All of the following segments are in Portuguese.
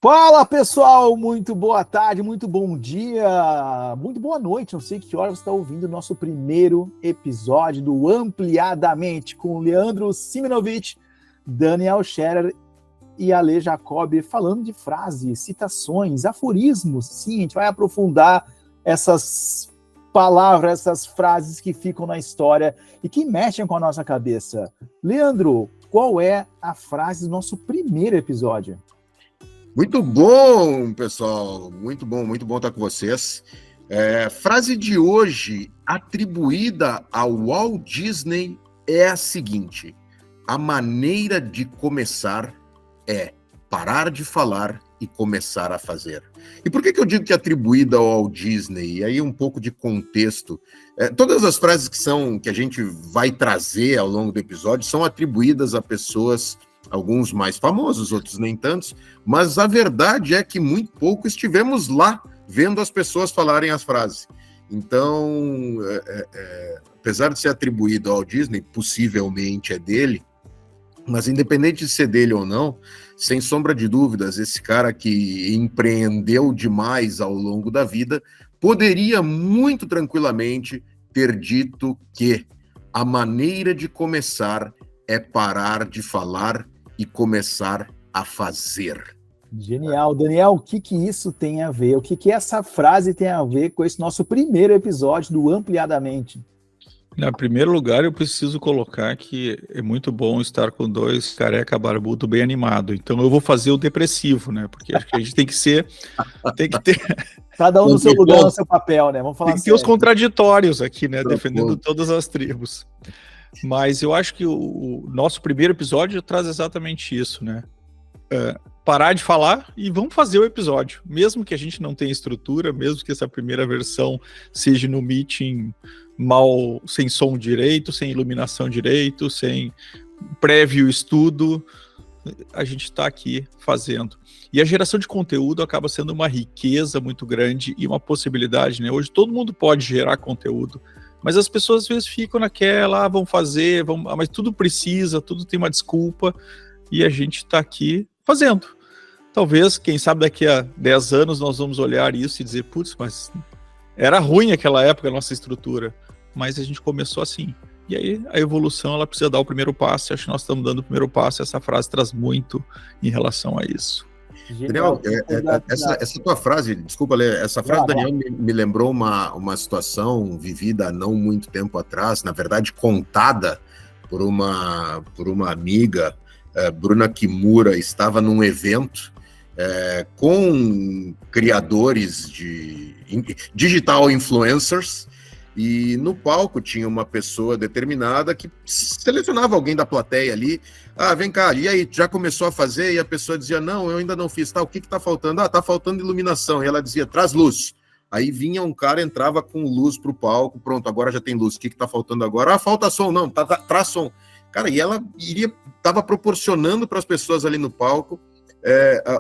Fala pessoal, muito boa tarde, muito bom dia, muito boa noite. Não sei que hora você está ouvindo o nosso primeiro episódio do Ampliadamente com Leandro Siminovich, Daniel Scherer e Ale Jacob, falando de frases, citações, aforismos. Sim, a gente vai aprofundar essas palavras, essas frases que ficam na história e que mexem com a nossa cabeça. Leandro, qual é a frase do nosso primeiro episódio? Muito bom, pessoal. Muito bom estar com vocês. Frase de hoje, atribuída ao Walt Disney, é a seguinte: a maneira de começar é parar de falar e começar a fazer. E por que eu digo que é atribuída ao Walt Disney? E aí um pouco de contexto. Todas as frases que a gente vai trazer ao longo do episódio são atribuídas a pessoas, alguns mais famosos, outros nem tantos, mas a verdade é que muito pouco estivemos lá vendo as pessoas falarem as frases. Então, apesar de ser atribuído ao Disney, possivelmente é dele, mas independente de ser dele ou não, sem sombra de dúvidas, esse cara que empreendeu demais ao longo da vida poderia muito tranquilamente ter dito que a maneira de começar é parar de falar e começar a fazer. Genial. Daniel, o que isso tem a ver? O que essa frase tem a ver com esse nosso primeiro episódio do Ampliadamente? Em primeiro lugar, eu preciso colocar que é muito bom estar com dois careca barbudo bem animado. Então eu vou fazer o depressivo, né? Porque acho que a gente tem que ter... Cada um no seu lugar, no seu papel, né? Vamos falar tem que ter os contraditórios aqui, né? Defendendo todas as tribos. Mas eu acho que o nosso primeiro episódio traz exatamente isso, né? Parar de falar e vamos fazer o episódio. Mesmo que a gente não tenha estrutura, mesmo que essa primeira versão seja no meeting mal, sem som direito, sem iluminação direito, sem prévio estudo, a gente está aqui fazendo. E a geração de conteúdo acaba sendo uma riqueza muito grande e uma possibilidade, né? Hoje todo mundo pode gerar conteúdo, mas as pessoas às vezes ficam naquela, vão fazer, mas tudo precisa, tudo tem uma desculpa, e a gente está aqui fazendo. Talvez, quem sabe daqui a 10 anos nós vamos olhar isso e dizer, putz, mas era ruim aquela época a nossa estrutura, mas a gente começou assim. E aí a evolução ela precisa dar o primeiro passo, acho que nós estamos dando o primeiro passo, essa frase traz muito em relação a isso. Daniel, essa tua frase, desculpa, Lê, essa frase, Daniel, me lembrou uma situação vivida há não muito tempo atrás, na verdade contada por uma amiga, Bruna Kimura, estava num evento com criadores de digital influencers, e no palco tinha uma pessoa determinada que selecionava alguém da plateia ali. Vem cá, e aí, já começou a fazer? E a pessoa dizia, não, eu ainda não fiz. O que tá faltando? Tá faltando iluminação. E ela dizia, traz luz. Aí vinha um cara, entrava com luz pro palco, pronto, agora já tem luz. O que tá faltando agora? Falta som. Não, traz som. Cara, e ela estava proporcionando para as pessoas ali no palco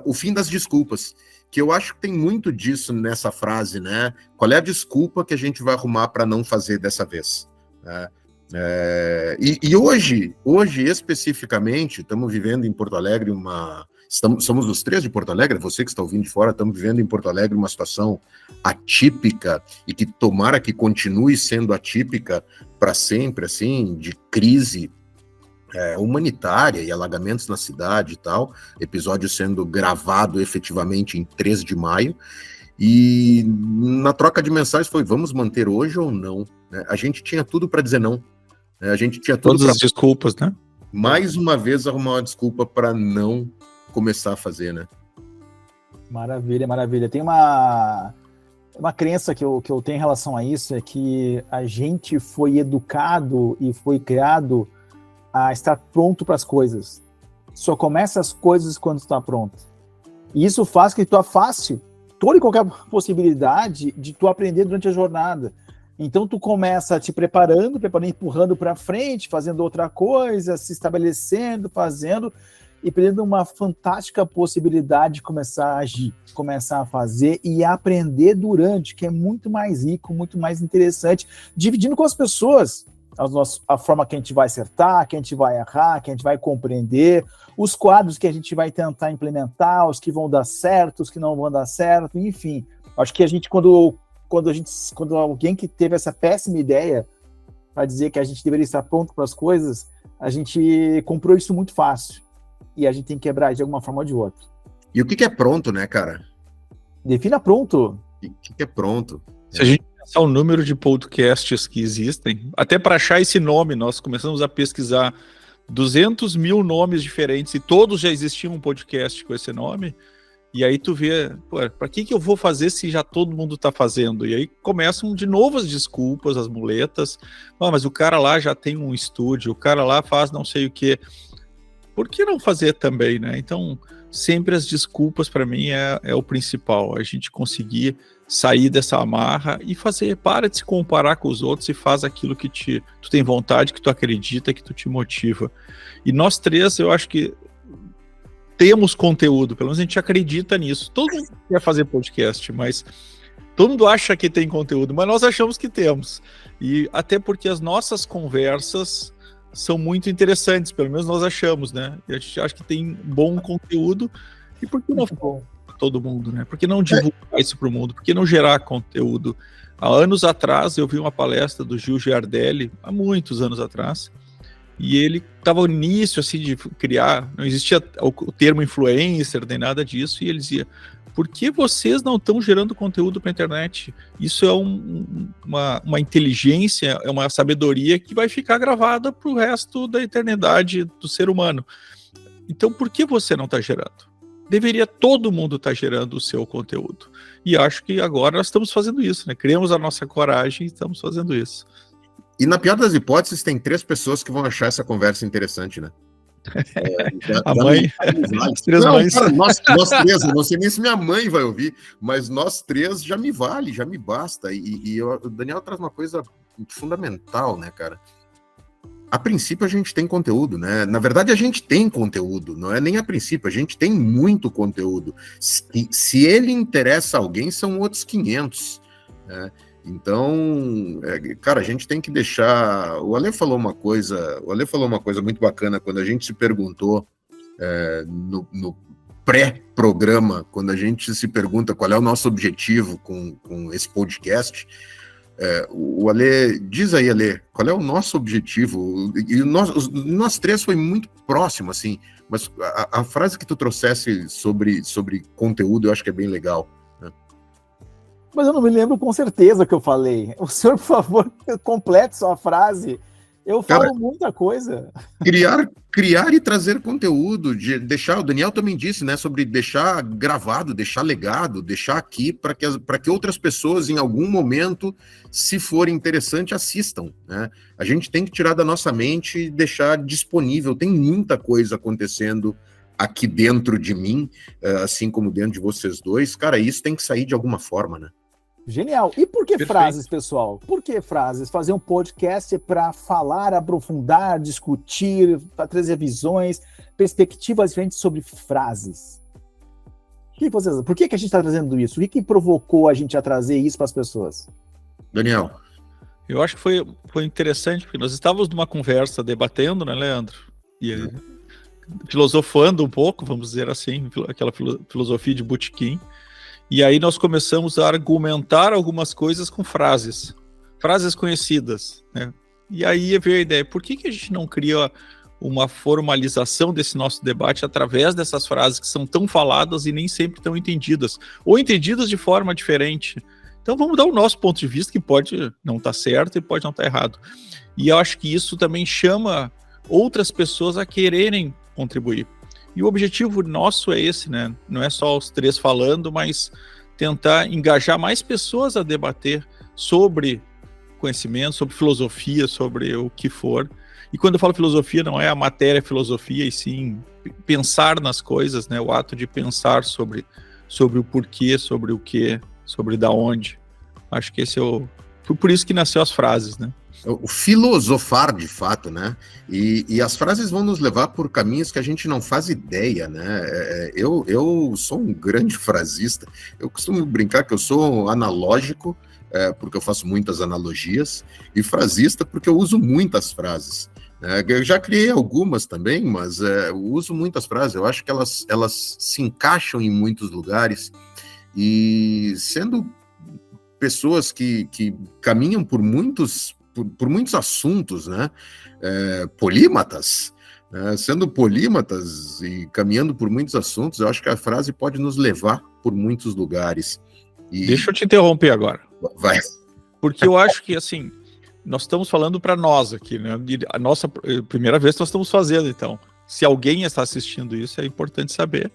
o fim das desculpas, que eu acho que tem muito disso nessa frase, né? Qual é a desculpa que a gente vai arrumar para não fazer dessa vez? E hoje, especificamente, estamos vivendo em Porto Alegre somos os três de Porto Alegre, você que está ouvindo de fora, estamos vivendo em Porto Alegre uma situação atípica e que tomara que continue sendo atípica para sempre, assim, de crise humanitária e alagamentos na cidade e tal, episódio sendo gravado efetivamente em 3 de maio, e na troca de mensagens foi, vamos manter hoje ou não? A gente tinha tudo para dizer não, a gente tinha tudo todas as desculpas, né? Mais uma vez arrumar uma desculpa para não começar a fazer, né? Maravilha, maravilha. Tem uma crença que eu tenho em relação a isso, é que a gente foi educado e foi criado a estar pronto para as coisas. Só começa as coisas quando está pronto. E isso faz que tu afaste toda e qualquer possibilidade de tu aprender durante a jornada. Então tu começa te preparando, empurrando para frente, fazendo outra coisa, se estabelecendo, fazendo, e perdendo uma fantástica possibilidade de começar a agir, começar a fazer e aprender durante, que é muito mais rico, muito mais interessante, dividindo com as pessoas. a forma que a gente vai acertar, que a gente vai errar, que a gente vai compreender, os quadros que a gente vai tentar implementar, os que vão dar certo, os que não vão dar certo, enfim. Acho que a gente, quando alguém que teve essa péssima ideia para dizer que a gente deveria estar pronto para as coisas, a gente comprou isso muito fácil. E a gente tem que quebrar de alguma forma ou de outra. E o que é pronto, né, cara? Defina pronto. O que é pronto? Se a gente pensar o número de podcasts que existem, até para achar esse nome, nós começamos a pesquisar 200 mil nomes diferentes e todos já existiam um podcast com esse nome. E aí tu vê, para que eu vou fazer se já todo mundo tá fazendo? E aí começam de novo as desculpas, as muletas. Mas o cara lá já tem um estúdio, o cara lá faz não sei o quê. Por que não fazer também, né? Então, sempre as desculpas para mim é o principal. A gente conseguir sair dessa amarra e fazer, para de se comparar com os outros e faz aquilo que tu tem vontade, que tu acredita, que tu te motiva. E nós três, eu acho que temos conteúdo, pelo menos a gente acredita nisso. Todo mundo quer fazer podcast, mas todo mundo acha que tem conteúdo, mas nós achamos que temos. E até porque as nossas conversas são muito interessantes, pelo menos nós achamos, né? E a gente acha que tem bom conteúdo, e por que não falar para todo mundo, né? Por que não divulgar isso para o mundo? Por que não gerar conteúdo? Há anos atrás, eu vi uma palestra do Gil Giardelli, há muitos anos atrás, e ele estava no início, assim, de criar, não existia o termo influencer, nem nada disso, e ele dizia, por que vocês não estão gerando conteúdo para a internet? Isso é uma inteligência, é uma sabedoria que vai ficar gravada para o resto da eternidade do ser humano. Então, por que você não está gerando? Deveria todo mundo estar gerando o seu conteúdo. E acho que agora nós estamos fazendo isso, né? Criamos a nossa coragem e estamos fazendo isso. E na pior das hipóteses, tem 3 pessoas que vão achar essa conversa interessante, né? A mãe, as 3 mães. Cara, nós 3, eu não sei nem se minha mãe vai ouvir, mas nós 3 já me vale, já me basta. O Daniel traz uma coisa fundamental, né, cara? A princípio a gente tem conteúdo, né? Na verdade a gente tem conteúdo, não é nem a princípio, a gente tem muito conteúdo. Se ele interessa a alguém, são outros 500, né? Então, cara, a gente tem que deixar... O Ale falou uma coisa muito bacana quando a gente se perguntou no pré-programa, quando a gente se pergunta qual é o nosso objetivo com esse podcast. O Ale, diz aí, Ale, qual é o nosso objetivo? E nós 3 foi muito próximo, assim, mas a frase que tu trouxesse sobre conteúdo eu acho que é bem legal. Mas eu não me lembro com certeza o que eu falei. O senhor, por favor, complete sua frase. Eu falo, cara, muita coisa. Criar e trazer conteúdo, o Daniel também disse, né, sobre deixar gravado, deixar legado, deixar aqui para que outras pessoas em algum momento, se for interessante, assistam, né? A gente tem que tirar da nossa mente e deixar disponível. Tem muita coisa acontecendo aqui dentro de mim, assim como dentro de vocês dois. Cara, isso tem que sair de alguma forma, né? Genial. E por que Perfeito. Frases, pessoal? Por que frases? Fazer um podcast para falar, aprofundar, discutir, para trazer visões, perspectivas diferentes sobre frases. Por que a gente está trazendo isso? O que provocou a gente a trazer isso para as pessoas? Daniel. Eu acho que foi interessante, porque nós estávamos numa conversa debatendo, né, Leandro? E filosofando um pouco, vamos dizer assim, aquela filosofia de botequim. E aí nós começamos a argumentar algumas coisas com frases conhecidas, né? E aí veio a ideia, por que a gente não cria uma formalização desse nosso debate através dessas frases que são tão faladas e nem sempre tão entendidas, ou entendidas de forma diferente? Então vamos dar o nosso ponto de vista, que pode não estar certo e pode não estar errado. E eu acho que isso também chama outras pessoas a quererem contribuir. E o objetivo nosso é esse, né? Não é só os 3 falando, mas tentar engajar mais pessoas a debater sobre conhecimento, sobre filosofia, sobre o que for. E quando eu falo filosofia, não é a matéria filosofia, e sim pensar nas coisas, né? O ato de pensar sobre o porquê, sobre o que, sobre da onde. Acho que esse foi por isso que nasceu as frases, né? O filosofar, de fato, né? E as frases vão nos levar por caminhos que a gente não faz ideia, né? Eu sou um grande frasista. Eu costumo brincar que eu sou analógico, porque eu faço muitas analogias, e frasista, porque eu uso muitas frases. Eu já criei algumas também, mas eu uso muitas frases. Eu acho que elas se encaixam em muitos lugares, e sendo pessoas que caminham por muitos assuntos, né? Polímatas, sendo polímatas e caminhando por muitos assuntos, eu acho que a frase pode nos levar por muitos lugares. Deixa eu te interromper agora. Vai. Porque eu acho que, assim, nós estamos falando para nós aqui, né? A nossa primeira vez que nós estamos fazendo, então. Se alguém está assistindo isso, é importante saber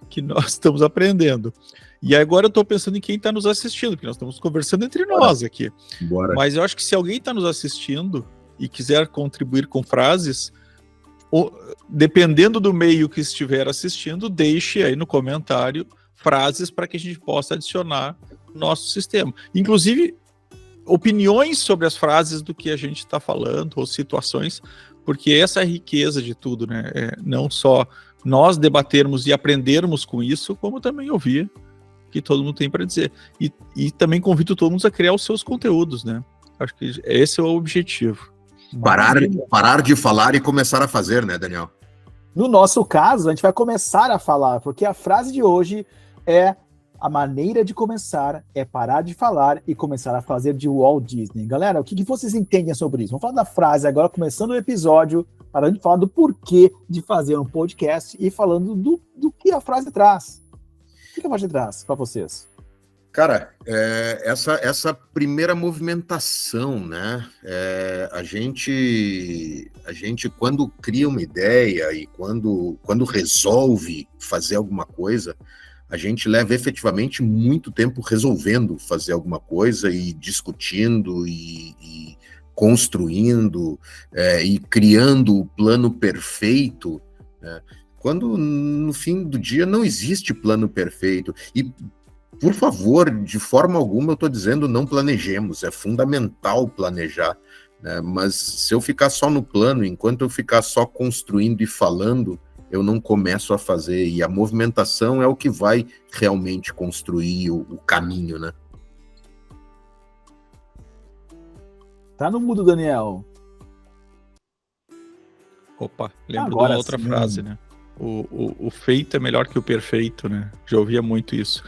que nós estamos aprendendo. E agora eu estou pensando em quem está nos assistindo, porque nós estamos conversando entre nós aqui. Bora. Mas eu acho que se alguém está nos assistindo e quiser contribuir com frases, dependendo do meio que estiver assistindo, deixe aí no comentário frases para que a gente possa adicionar no nosso sistema. Inclusive, opiniões sobre as frases do que a gente está falando, ou situações, porque essa é a riqueza de tudo, né? Não só nós debatermos e aprendermos com isso, como também ouvir o que todo mundo tem para dizer. E também convido todo mundo a criar os seus conteúdos, né? Acho que esse é o objetivo. Parar de falar e começar a fazer, né, Daniel? No nosso caso, a gente vai começar a falar, porque a frase de hoje é: a maneira de começar é parar de falar e começar a fazer, de Walt Disney. Galera, o que vocês entendem sobre isso? Vamos falar da frase agora, começando o episódio, parando de falar do porquê de fazer um podcast e falando do que a frase traz. O que a frase traz para vocês? Cara, essa primeira movimentação, né? A gente quando cria uma ideia e quando resolve fazer alguma coisa, a gente leva efetivamente muito tempo resolvendo fazer alguma coisa e discutindo e construindo e criando o plano perfeito, né? Quando no fim do dia não existe plano perfeito. E, por favor, de forma alguma eu estou dizendo não planejemos, é fundamental planejar, né? Mas se eu ficar só no plano, enquanto eu ficar só construindo e falando, eu não começo a fazer, e a movimentação é o que vai realmente construir o caminho, né? Tá no mudo, Daniel. Opa, lembro de uma outra frase, né? O feito é melhor que o perfeito, né? Já ouvia muito isso.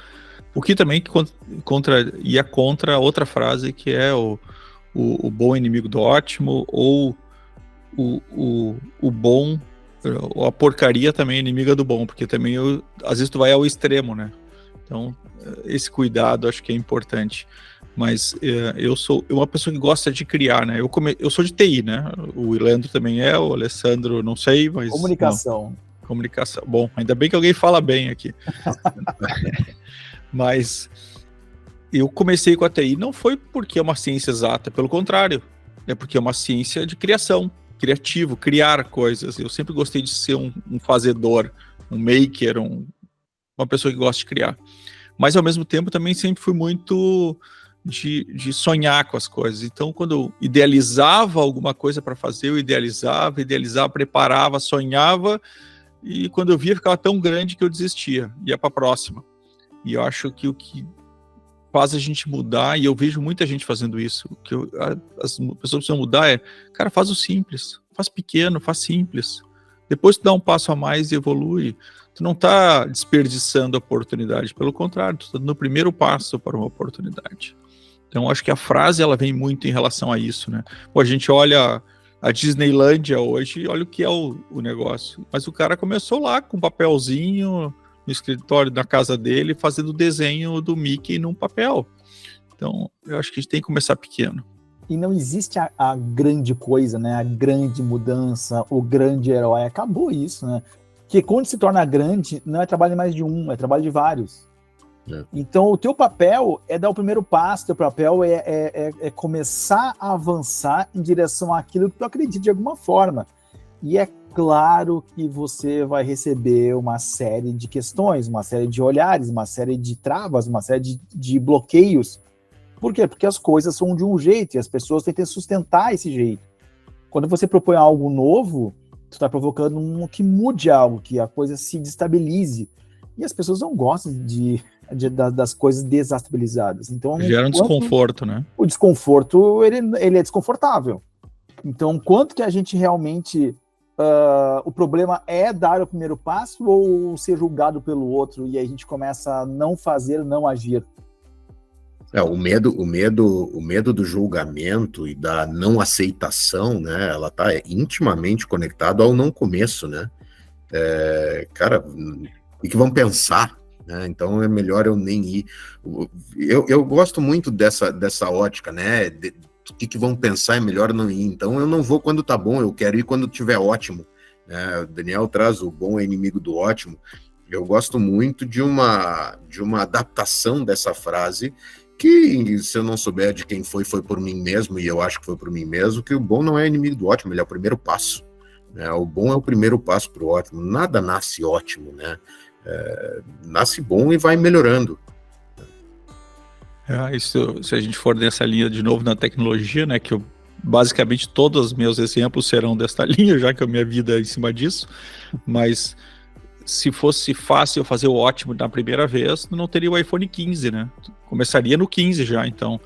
O que também ia contra a outra frase, que é o bom inimigo do ótimo, ou o bom, ou a porcaria também é inimiga do bom, porque também às vezes tu vai ao extremo, né? Então, esse cuidado acho que é importante. Mas eu sou uma pessoa que gosta de criar, né? Eu sou de TI, né? O Leandro também o Alessandro, não sei, mas... Comunicação. Não. Comunicação. Bom, ainda bem que alguém fala bem aqui. Mas eu comecei com a TI, não foi porque é uma ciência exata, pelo contrário, é porque é uma ciência de criação, criativo, criar coisas. Eu sempre gostei de ser um fazedor, um maker, uma pessoa que gosta de criar. Mas, ao mesmo tempo, também sempre fui muito de sonhar com as coisas. Então, quando eu idealizava alguma coisa para fazer, eu idealizava, preparava, sonhava, e quando eu via, ficava tão grande que eu desistia, ia para a próxima. E eu acho que o que faz a gente mudar, e eu vejo muita gente fazendo isso, as pessoas precisam mudar cara, faz o simples, faz pequeno, faz simples. Depois tu dá um passo a mais e evolui. Tu não tá desperdiçando a oportunidade, pelo contrário, tu tá dando o primeiro passo para uma oportunidade. Então, acho que a frase, ela vem muito em relação a isso, né? Pô, a gente olha a Disneylândia hoje e olha o que é o negócio. Mas o cara começou lá com um papelzinho no escritório da casa dele, fazendo o desenho do Mickey num papel. Então, eu acho que a gente tem que começar pequeno. E não existe a grande coisa, né? A grande mudança, o grande herói. Acabou isso, né? Porque quando se torna grande, não é trabalho de mais de um, é trabalho de vários. Então, o teu papel é dar o primeiro passo, teu papel é começar a avançar em direção àquilo que tu acredita de alguma forma. E é claro que você vai receber uma série de questões, uma série de olhares, uma série de travas, uma série de bloqueios. Por quê? Porque as coisas são de um jeito e as pessoas tentam sustentar esse jeito. Quando você propõe algo novo, tu está provocando que mude algo, que a coisa se destabilize. E as pessoas não gostam de das coisas desestabilizadas. Então, gera um desconforto, né? O desconforto, ele é desconfortável. Então, quanto que a gente realmente... o problema é dar o primeiro passo ou ser julgado pelo outro e aí a gente começa a não fazer, não agir? O medo do julgamento e da não aceitação, né? Ela está intimamente conectada ao não começo, né? Cara, o que vão pensar? Né? Então é melhor eu nem ir. Eu gosto muito dessa ótica, né? O que vão pensar é melhor não ir. Então eu não vou quando tá bom, eu quero ir quando tiver ótimo. O Daniel traz o bom é inimigo do ótimo. Eu gosto muito de uma adaptação dessa frase que, se eu não souber de quem foi por mim mesmo, e eu acho que foi por mim mesmo, que o bom não é inimigo do ótimo, ele é o primeiro passo. Né? O bom é o primeiro passo para o ótimo. Nada nasce ótimo, né? Nasce bom e vai melhorando. Isso, se a gente for nessa linha de novo na tecnologia, né, que basicamente todos os meus exemplos serão desta linha, já que a minha vida é em cima disso, mas se fosse fácil fazer o ótimo na primeira vez, não teria o iPhone 15, né? Começaria no 15 já, então.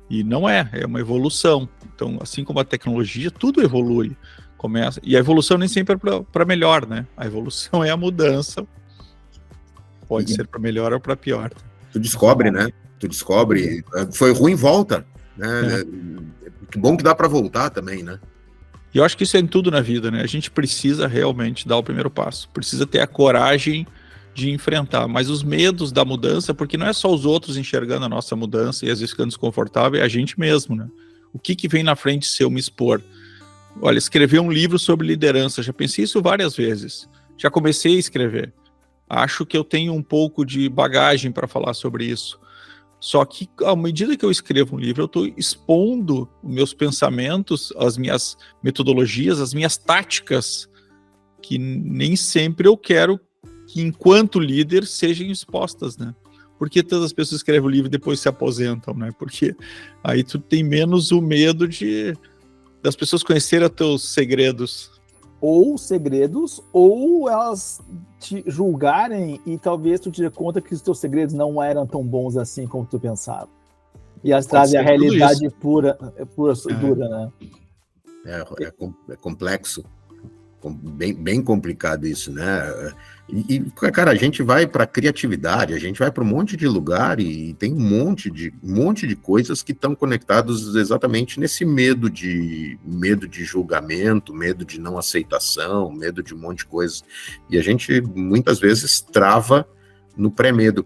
E não é uma evolução. Então, assim como a tecnologia, tudo evolui. E a evolução nem sempre é para melhor, né? A evolução é a mudança. Pode ser para melhor ou para pior. Tu descobre, né? Foi ruim, volta. Né? Que bom que dá para voltar também, né? E eu acho que isso é em tudo na vida, né? A gente precisa realmente dar o primeiro passo. Precisa ter a coragem de enfrentar. Mas os medos da mudança, porque não é só os outros enxergando a nossa mudança e às vezes ficando desconfortável, é a gente mesmo, né? O que vem na frente se eu me expor? Olha, escrever um livro sobre liderança. Já pensei isso várias vezes. Já comecei a escrever. Acho que eu tenho um pouco de bagagem para falar sobre isso. Só que, à medida que eu escrevo um livro, eu estou expondo os meus pensamentos, as minhas metodologias, as minhas táticas, que nem sempre eu quero que, enquanto líder, sejam expostas, né? Porque todas as pessoas escrevem o livro e depois se aposentam, né? Porque aí tu tem menos o medo das pessoas conhecerem os teus segredos. Ou segredos, ou elas te julgarem e talvez tu te dê conta que os teus segredos não eram tão bons assim como tu pensava. E elas trazem a realidade pura, dura, né? É complexo. Bem complicado isso, né? E, cara, a gente vai para criatividade, a gente vai para um monte de lugar e tem um monte de coisas que estão conectados exatamente nesse medo de julgamento, medo de não aceitação, medo de um monte de coisas. E a gente muitas vezes trava no pré-medo.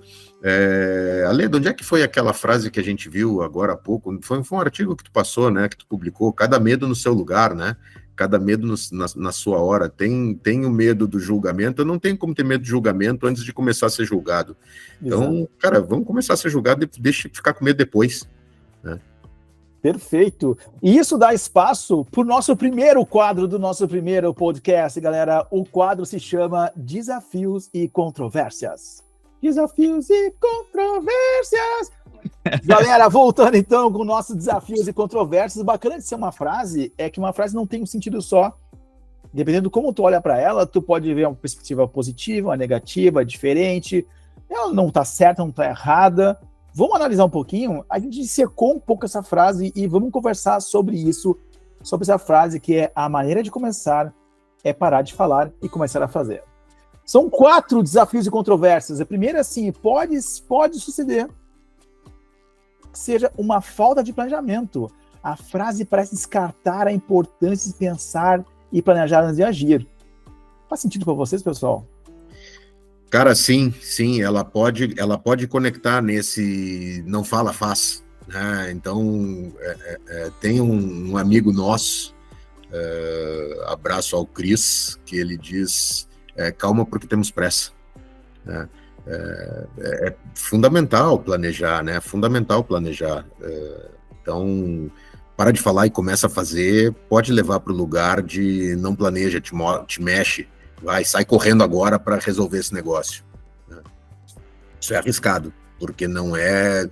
Ale, de onde é que foi aquela frase que a gente viu agora há pouco? Foi um artigo que tu passou, né? Que tu publicou, cada medo no seu lugar, né? Cada medo na sua hora. Tem o medo do julgamento. Eu não tenho como ter medo de julgamento antes de começar a ser julgado. Então, exato. Cara, vamos começar a ser julgado e deixa ficar com medo depois. Né? Perfeito. E isso dá espaço para o nosso primeiro quadro do nosso primeiro podcast, galera. O quadro se chama Desafios e Controvérsias. Desafios e Controvérsias. Galera, voltando então com nossos desafios e controvérsias, o bacana de ser uma frase é que uma frase não tem um sentido só. Dependendo de como tu olha para ela, tu pode ver uma perspectiva positiva, uma negativa, diferente. Ela não tá certa, não tá errada. Vamos analisar um pouquinho. A gente secou um pouco essa frase e vamos conversar sobre isso, sobre essa frase que é: a maneira de começar é parar de falar e começar a fazer. São 4 desafios e controvérsias. A primeira, assim, pode suceder que seja uma falta de planejamento. A frase parece descartar a importância de pensar e planejar antes de agir. Faz sentido para vocês, pessoal? Cara, sim, ela pode conectar nesse não fala, faz. Né? Então, tem um amigo nosso, abraço ao Cris, que ele diz, calma porque temos pressa. Né? É fundamental planejar, né? Fundamental planejar. Então, para de falar e começa a fazer, pode levar para o lugar de não planeja, te mexe, sai correndo agora para resolver esse negócio. Isso é arriscado, porque não é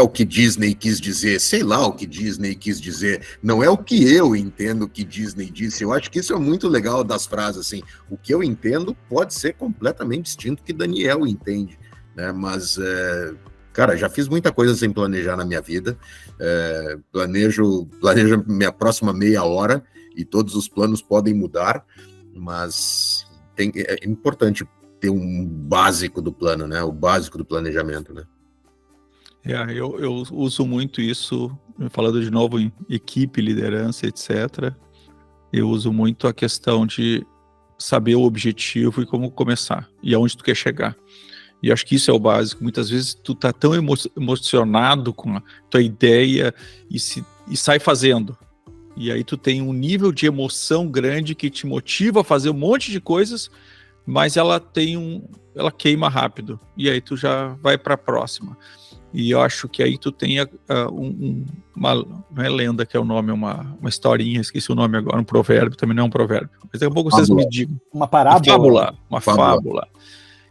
o que Disney quis dizer, sei lá o que Disney quis dizer, não é o que eu entendo que Disney disse. Eu acho que isso é muito legal das frases, assim, o que eu entendo pode ser completamente distinto do que Daniel entende, né? Mas, cara, já fiz muita coisa sem planejar na minha vida. Planejo minha próxima meia hora e todos os planos podem mudar, mas é importante ter um básico do plano, né? O básico do planejamento, né? Eu uso muito isso, falando de novo em equipe, liderança, etc. Eu uso muito a questão de saber o objetivo e como começar, e aonde tu quer chegar. E acho que isso é o básico. Muitas vezes tu tá tão emocionado com a tua ideia e sai fazendo. E aí tu tem um nível de emoção grande que te motiva a fazer um monte de coisas, mas ela queima rápido. E aí tu já vai para a próxima. E eu acho que aí tu tem não é lenda que é o nome, é uma historinha, esqueci o nome agora, um provérbio, também não é um provérbio. Mas daqui a pouco vocês me digam. Uma parábola. Uma fábula.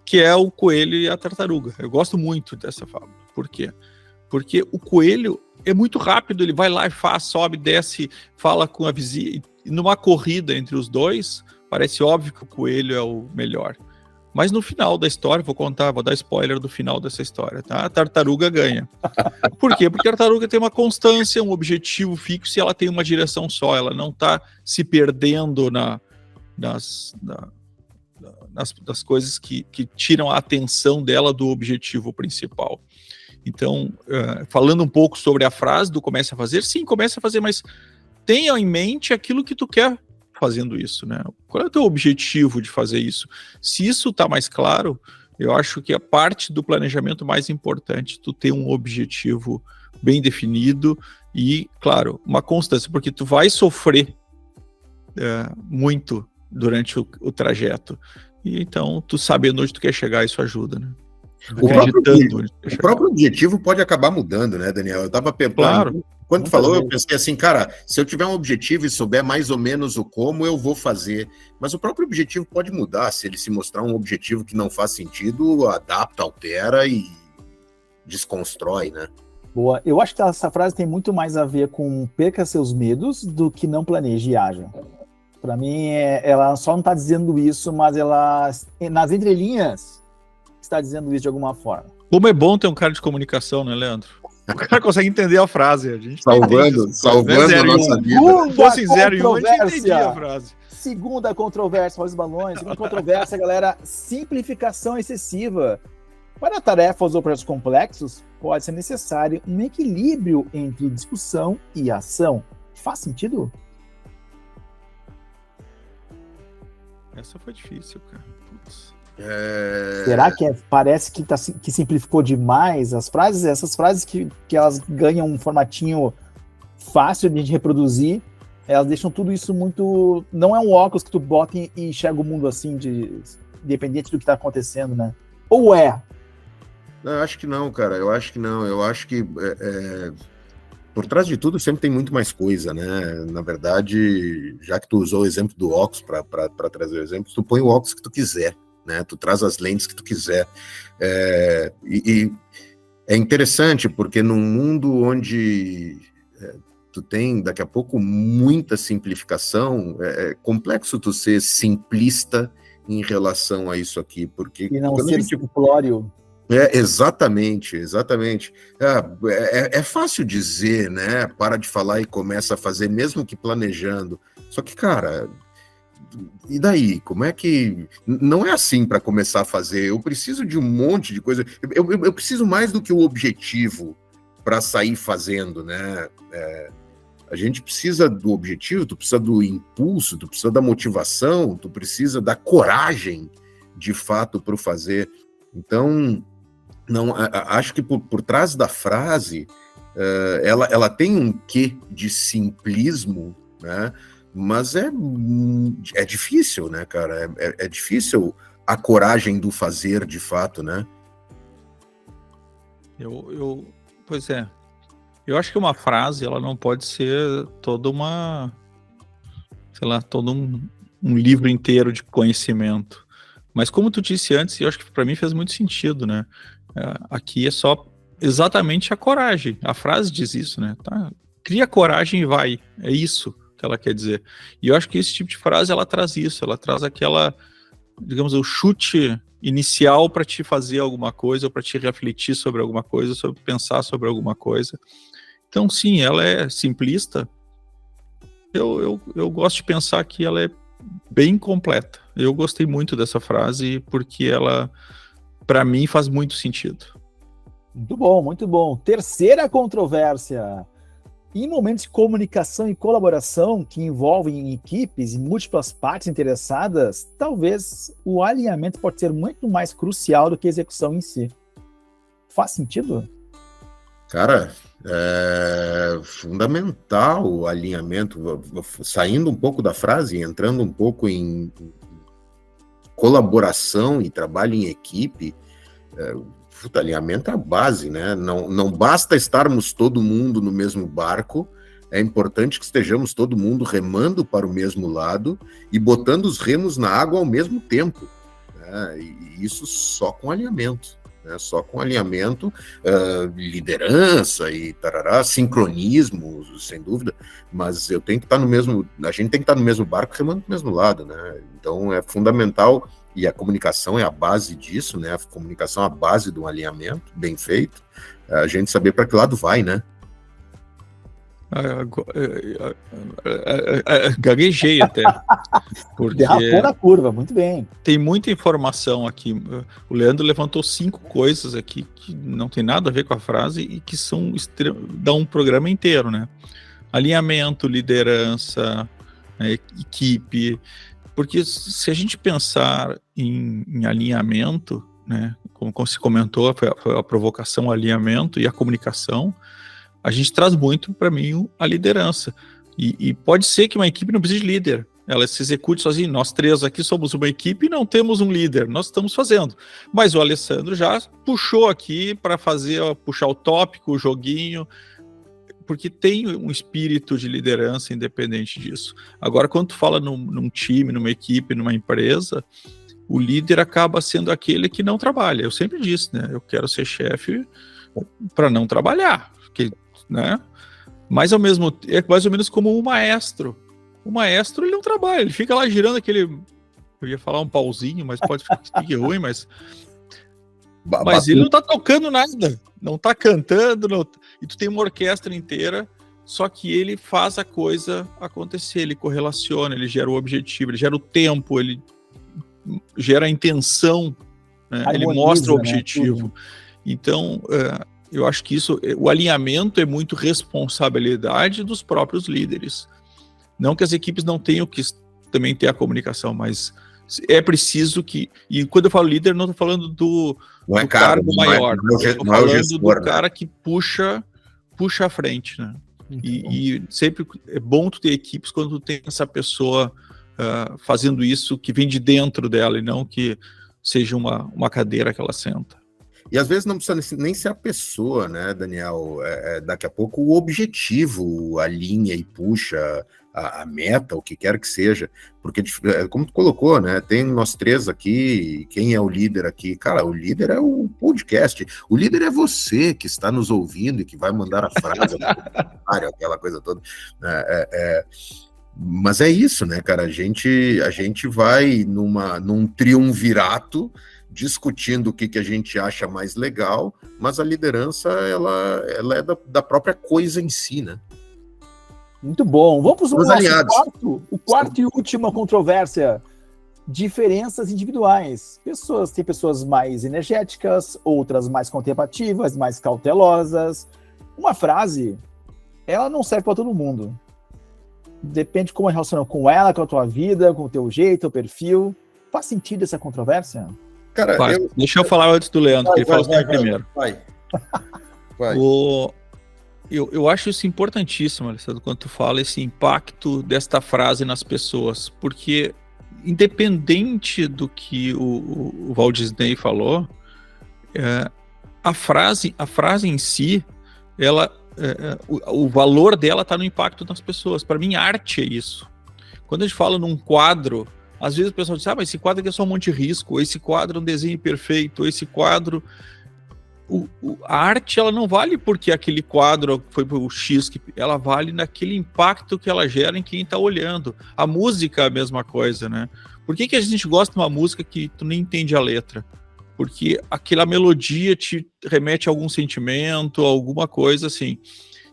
Que é o coelho e a tartaruga. Eu gosto muito dessa fábula. Por quê? Porque o coelho é muito rápido, ele vai lá e faz, sobe, desce, fala com a vizinha. E numa corrida entre os dois, parece óbvio que o coelho é o melhor. Mas no final da história, vou dar spoiler do final dessa história, tá? A tartaruga ganha. Por quê? Porque a tartaruga tem uma constância, um objetivo fixo e ela tem uma direção só. Ela não está se perdendo nas coisas que tiram a atenção dela do objetivo principal. Então, falando um pouco sobre a frase do comece a fazer, sim, comece a fazer, mas tenha em mente aquilo que tu quer fazendo isso, né? Qual é o teu objetivo de fazer isso? Se isso está mais claro, eu acho que a parte do planejamento mais importante, tu ter um objetivo bem definido e, claro, uma constância, porque tu vai sofrer muito durante o trajeto. E então, tu sabendo onde tu quer chegar, isso ajuda, né? O próprio objetivo pode acabar mudando, né, Daniel? Eu tava pensando, claro. Quando tu falou, eu pensei assim, cara, se eu tiver um objetivo e souber mais ou menos o como, eu vou fazer. Mas o próprio objetivo pode mudar. Se ele se mostrar um objetivo que não faz sentido, adapta, altera e desconstrói, né? Boa. Eu acho que essa frase tem muito mais a ver com perca seus medos do que não planeje e haja. Para mim, ela só não está dizendo isso, mas ela, nas entrelinhas, está dizendo isso de alguma forma. Como é bom ter um cara de comunicação, né, Leandro? O cara consegue entender a frase. A gente salvando a nossa vida. Se fosse 0 e 1, a gente entendia a frase. Segunda controvérsia, os balões. Segunda controvérsia, galera, simplificação excessiva. Para tarefas ou projetos complexos, pode ser necessário um equilíbrio entre discussão e ação. Faz sentido? Essa foi difícil, cara. Putz. Será que parece que simplificou demais as frases? Essas frases que elas ganham um formatinho fácil de reproduzir, elas deixam tudo isso muito... Não é um óculos que tu bota e enxerga o mundo assim, independente do que está acontecendo, né? Ou é? Não, eu acho que não, cara. Eu acho que não. Eu acho que por trás de tudo sempre tem muito mais coisa, né? Na verdade, já que tu usou o exemplo do óculos para trazer o exemplo, tu põe o óculos que tu quiser. Né? Tu traz as lentes que tu quiser. E é interessante porque num mundo onde tu tem daqui a pouco muita simplificação, é complexo tu ser simplista em relação a isso aqui, porque e não ser simplório. Exatamente. É fácil dizer, né? Para de falar e começa a fazer, mesmo que planejando. Só que, cara, e daí? Como é que... Não é assim para começar a fazer. Eu preciso de um monte de coisa. Eu preciso mais do que o objetivo para sair fazendo, né? A gente precisa do objetivo, tu precisa do impulso, tu precisa da motivação, tu precisa da coragem, de fato, para o fazer. Então, não, acho que por trás da frase, ela tem um quê de simplismo, né? Mas é difícil, né, cara? É difícil a coragem do fazer, de fato, né? Pois é. Eu acho que uma frase, ela não pode ser toda uma... Sei lá, todo um livro inteiro de conhecimento. Mas como tu disse antes, eu acho que para mim fez muito sentido, né? Aqui é só exatamente a coragem. A frase diz isso, né? Tá? Cria coragem e vai. É isso que ela quer dizer. E eu acho que esse tipo de frase, ela traz isso. Ela traz aquela, digamos, o chute inicial para te fazer alguma coisa, ou para te refletir sobre alguma coisa, sobre pensar sobre alguma coisa. Então, sim, ela é simplista. Eu gosto de pensar que ela é bem completa. Eu gostei muito dessa frase, porque ela, para mim, faz muito sentido. Muito bom, muito bom. Terceira controvérsia. Em momentos de comunicação e colaboração que envolvem equipes e múltiplas partes interessadas, talvez o alinhamento pode ser muito mais crucial do que a execução em si. Faz sentido? Cara, é fundamental o alinhamento, saindo um pouco da frase, entrando um pouco em colaboração e trabalho em equipe. Alinhamento é a base, né? Não basta estarmos todo mundo no mesmo barco, é importante que estejamos todo mundo remando para o mesmo lado e botando os remos na água ao mesmo tempo, né? E isso só com alinhamento, né? Só com alinhamento, liderança e tarará, sincronismo, sem dúvida, mas a gente tem que estar no mesmo barco remando para o mesmo lado, né? Então é fundamental. E a comunicação é a base disso, né? A comunicação é a base de um alinhamento bem feito. A gente saber para que lado vai, né? Gaguejei até. Porque derrapou na curva, muito bem. Tem muita informação aqui. O Leandro levantou 5 coisas aqui que não tem nada a ver com a frase e que dá um programa inteiro, né? Alinhamento, liderança, equipe. Porque se a gente pensar em alinhamento, né, como se comentou, foi a provocação, o alinhamento e a comunicação, a gente traz muito, para mim, a liderança. E pode ser que uma equipe não precise de líder, ela se execute sozinha. Nós 3 aqui somos uma equipe e não temos um líder, nós estamos fazendo. Mas o Alessandro já puxou aqui para puxar o tópico, o joguinho, porque tem um espírito de liderança independente disso. Agora, quando tu fala num time, numa equipe, numa empresa, o líder acaba sendo aquele que não trabalha. Eu sempre disse, né? Eu quero ser chefe para não trabalhar, porque, né? Mas é mais ou menos como o maestro. O maestro, ele não trabalha, ele fica lá girando aquele... Eu ia falar um pauzinho, mas pode ficar ruim, mas ele não tá tocando nada, não tá cantando, e tu tem uma orquestra inteira, só que ele faz a coisa acontecer, ele correlaciona, ele gera o objetivo, ele gera o tempo, ele gera a intenção, né? Ele mostra o objetivo. Né? Então, eu acho que o alinhamento é muito responsabilidade dos próprios líderes. Não que as equipes não tenham que também ter a comunicação, mas é preciso que... E quando eu falo líder, não estou falando do cargo maior. Estou falando do cara que puxa à frente, né? E sempre é bom tu ter equipes quando tu tem essa pessoa fazendo isso que vem de dentro dela e não que seja uma cadeira que ela senta. E às vezes não precisa nem ser a pessoa, né, Daniel? Daqui a pouco o objetivo alinha e puxa a meta, o que quer que seja, porque, como tu colocou, né, tem nós 3 aqui, quem é o líder aqui? Cara, o líder é o podcast, o líder é você que está nos ouvindo e que vai mandar a frase, aquela coisa toda, mas é isso, né, cara, a gente vai num triunvirato, discutindo o que a gente acha mais legal, mas a liderança, ela é da própria coisa em si, né? Muito bom. Vamos para o quarto e última controvérsia. Diferenças individuais. Tem pessoas mais energéticas, outras mais contemplativas, mais cautelosas. Uma frase, ela não serve para todo mundo. Depende de como é relacionado com ela, com a tua vida, com o teu jeito, o perfil. Faz sentido essa controvérsia? Cara, deixa eu falar antes do Leandro, que ele fala assim primeiro. Vai. Eu acho isso importantíssimo, Alessandro, quando tu fala esse impacto desta frase nas pessoas, porque independente do que o Walt Disney falou, a frase em si, o valor dela está no impacto nas pessoas. Para mim, arte é isso. Quando a gente fala num quadro, às vezes o pessoal diz, mas esse quadro aqui é só um monte de risco, ou esse quadro é um desenho perfeito, ou esse quadro... a arte, ela não vale porque aquele quadro foi pro X, ela vale naquele impacto que ela gera em quem tá olhando. A música é a mesma coisa, né? Por que a gente gosta de uma música que tu nem entende a letra? Porque aquela melodia te remete a algum sentimento, alguma coisa assim.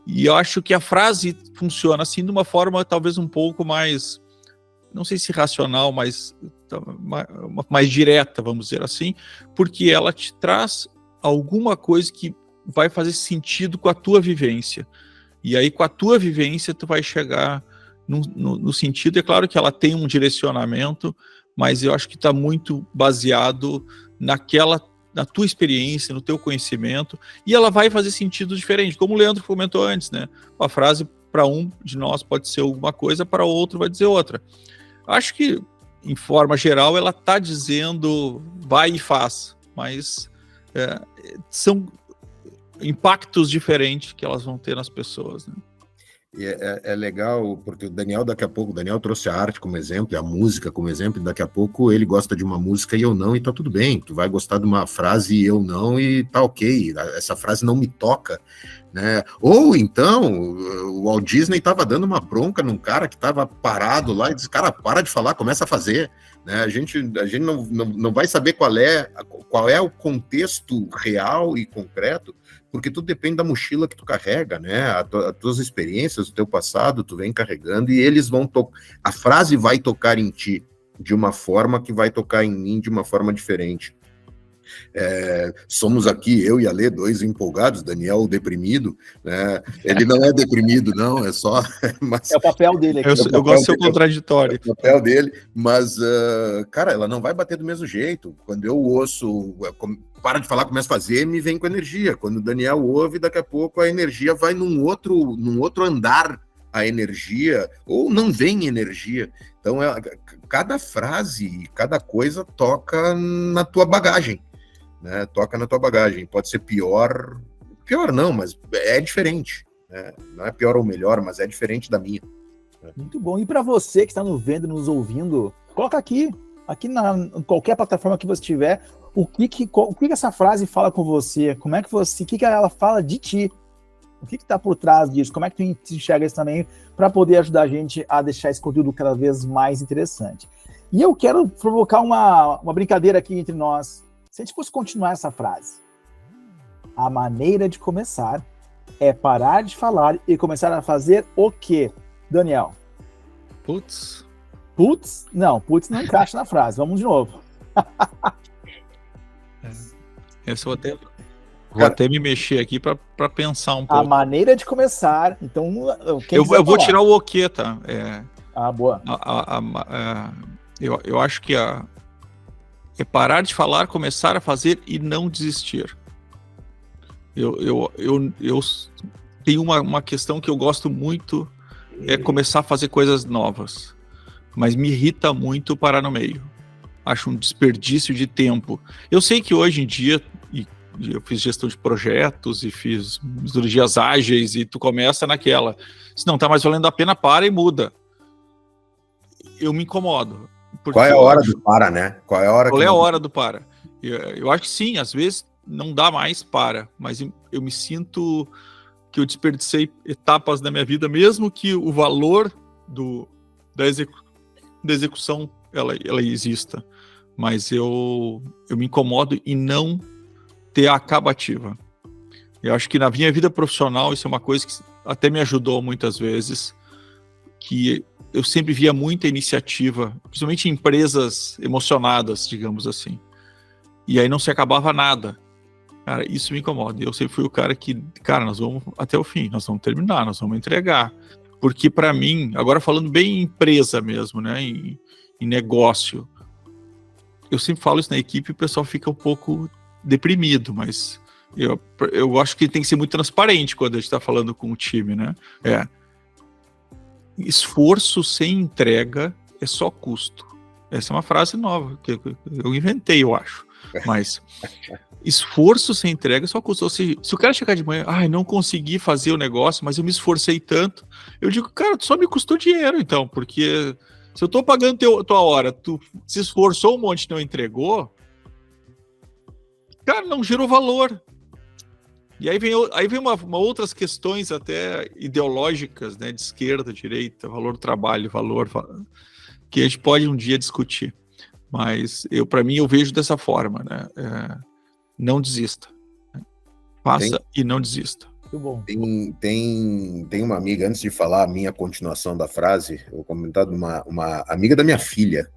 E eu acho que a frase funciona assim de uma forma talvez um pouco mais, não sei se racional, mas mais direta, vamos dizer assim, porque ela te traz alguma coisa que vai fazer sentido com a tua vivência. E aí, com a tua vivência, tu vai chegar no sentido. É claro que ela tem um direcionamento, mas eu acho que está muito baseado na tua experiência, no teu conhecimento, e ela vai fazer sentido diferente, como o Leandro comentou antes, né? A frase para um de nós pode ser uma coisa, para o outro vai dizer outra. Acho que, em forma geral, ela está dizendo vai e faz, mas são impactos diferentes que elas vão ter nas pessoas, né? E é legal, porque o Daniel trouxe a arte como exemplo, e a música como exemplo, e daqui a pouco ele gosta de uma música e eu não, e tá tudo bem, tu vai gostar de uma frase e eu não, e tá ok, essa frase não me toca, né? Ou então, o Walt Disney tava dando uma bronca num cara que tava parado lá, e disse, cara, para de falar, começa a fazer, né? A gente não vai saber qual é o contexto real e concreto, porque tudo depende da mochila que tu carrega, né? As tuas experiências, o teu passado, tu vem carregando e eles vão a frase vai tocar em ti de uma forma que vai tocar em mim de uma forma diferente. Somos aqui, eu e a Lê, dois empolgados, Daniel deprimido, né? Ele não é deprimido, não, é só... Mas, é o papel dele aqui. Eu gosto de ser contraditório. É o papel dele, mas, cara, ela não vai bater do mesmo jeito. Quando eu ouço, para de falar, começa a fazer, me vem com energia. Quando o Daniel ouve, daqui a pouco a energia vai num outro andar, a energia, ou não vem energia. Então, cada frase, cada coisa toca na tua bagagem. Né, toca na tua bagagem, pode ser pior não, mas é diferente, né? Não é pior ou melhor, mas é diferente da minha. Né? Muito bom. E para você que está nos vendo, nos ouvindo, coloca aqui em qualquer plataforma que você tiver, o que essa frase fala com você, como é que você, o que ela fala de ti, o que está por trás disso, como é que tu enxerga isso também, para poder ajudar a gente a deixar esse conteúdo cada vez mais interessante. E eu quero provocar uma brincadeira aqui entre nós. Se a gente fosse continuar essa frase, a maneira de começar é parar de falar e começar a fazer o quê, Daniel? Putz? Não, putz não encaixa na frase. Vamos de novo. Essa vou até me mexer aqui para pensar um pouco. A maneira de começar, então... Eu vou tirar o quê, tá? Boa. Eu acho que é parar de falar, começar a fazer e não desistir. Eu tenho uma questão que eu gosto muito, é começar a fazer coisas novas, mas me irrita muito parar no meio. Acho um desperdício de tempo. Eu sei que hoje em dia, eu fiz gestão de projetos e fiz metodologias ágeis e tu começa naquela, se não tá mais valendo a pena, para e muda. Eu me incomodo. Qual é a hora do para, né? Qual é a hora do para? Eu acho que sim, às vezes não dá mais para, mas eu me sinto que eu desperdicei etapas da minha vida, mesmo que o valor da execução ela exista, mas eu me incomodo em não ter a acabativa. Eu acho que na minha vida profissional isso é uma coisa que até me ajudou muitas vezes, que eu sempre via muita iniciativa, principalmente em empresas emocionadas, digamos assim. E aí não se acabava nada. Cara, isso me incomoda. Eu sempre fui o cara que, cara, nós vamos até o fim, nós vamos terminar, nós vamos entregar. Porque para mim, agora falando bem em empresa mesmo, né, em negócio, eu sempre falo isso na equipe e o pessoal fica um pouco deprimido, mas eu acho que tem que ser muito transparente quando a gente está falando com o time, né? Esforço sem entrega é só custo. Essa é uma frase nova que eu inventei, eu acho. Mas esforço sem entrega é só custo. Ou seja, se o cara chegar de manhã, não consegui fazer o negócio, mas eu me esforcei tanto, eu digo, cara, só me custou dinheiro, então, porque se eu tô pagando tua hora, tu se esforçou um monte e não entregou, cara, não gerou valor. E aí vem uma outras questões até ideológicas, né, de esquerda, direita, valor do trabalho, que a gente pode um dia discutir. Mas para mim, eu vejo dessa forma, né? Não desista. Faça e não desista. Muito bom. Tem uma amiga, antes de falar a minha continuação da frase, eu vou comentar de uma amiga da minha filha,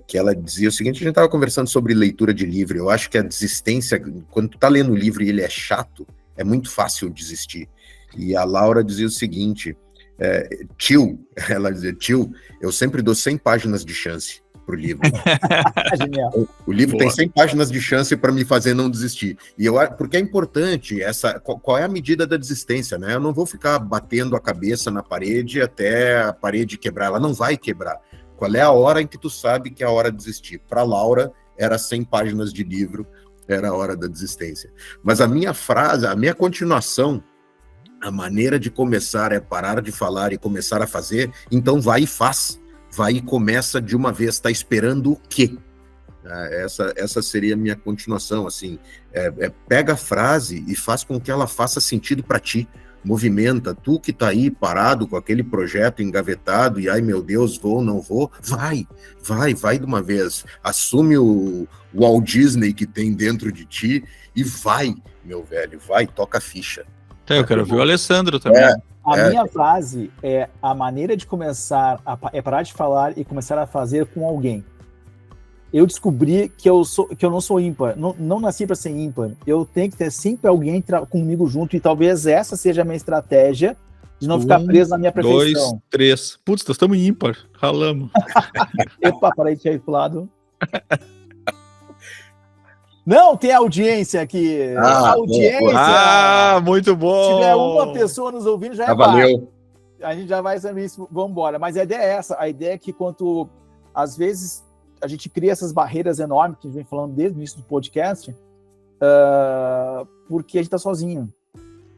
que ela dizia o seguinte: a gente estava conversando sobre leitura de livro. Eu acho que a desistência, quando tu tá lendo o livro e ele é chato, é muito fácil desistir. E a Laura dizia o seguinte: ela dizia, tio, eu sempre dou 100 páginas de chance pro livro. Genial. O livro tem 100 páginas de chance para me fazer não desistir. E porque é importante qual é a medida da desistência, né? Eu não vou ficar batendo a cabeça na parede até a parede quebrar. Ela não vai quebrar. Qual é a hora em que tu sabe que é a hora de desistir? Para Laura, era 100 páginas de livro, era a hora da desistência. Mas a minha frase, a minha continuação, a maneira de começar é parar de falar e começar a fazer, então vai e faz. Vai e começa de uma vez, tá esperando o quê? Essa seria a minha continuação, assim, pega a frase e faz com que ela faça sentido para ti, movimenta, tu que tá aí parado com aquele projeto engavetado e ai meu Deus, vou, não vou, vai de uma vez, assume o Walt Disney que tem dentro de ti e vai, meu velho, vai, toca a ficha. Eu quero ver o Alessandro também. A minha frase é: a maneira de começar é parar de falar e começar a fazer com alguém. Eu descobri que eu não sou ímpar, não nasci para ser ímpar. Eu tenho que ter sempre alguém comigo junto, e talvez essa seja a minha estratégia de não ficar preso na minha perfeição. 2, 3. Putz, nós estamos ímpar, ralamos. Epa, parei de ir pro lado. Não, tem audiência aqui. Audiência. Muito bom. Se tiver uma pessoa nos ouvindo, já é valeu. A gente já vai saber isso, vamos embora. Mas a ideia é essa. A ideia é que quanto, às vezes, a gente cria essas barreiras enormes que a gente vem falando desde o início do podcast, porque a gente está sozinho.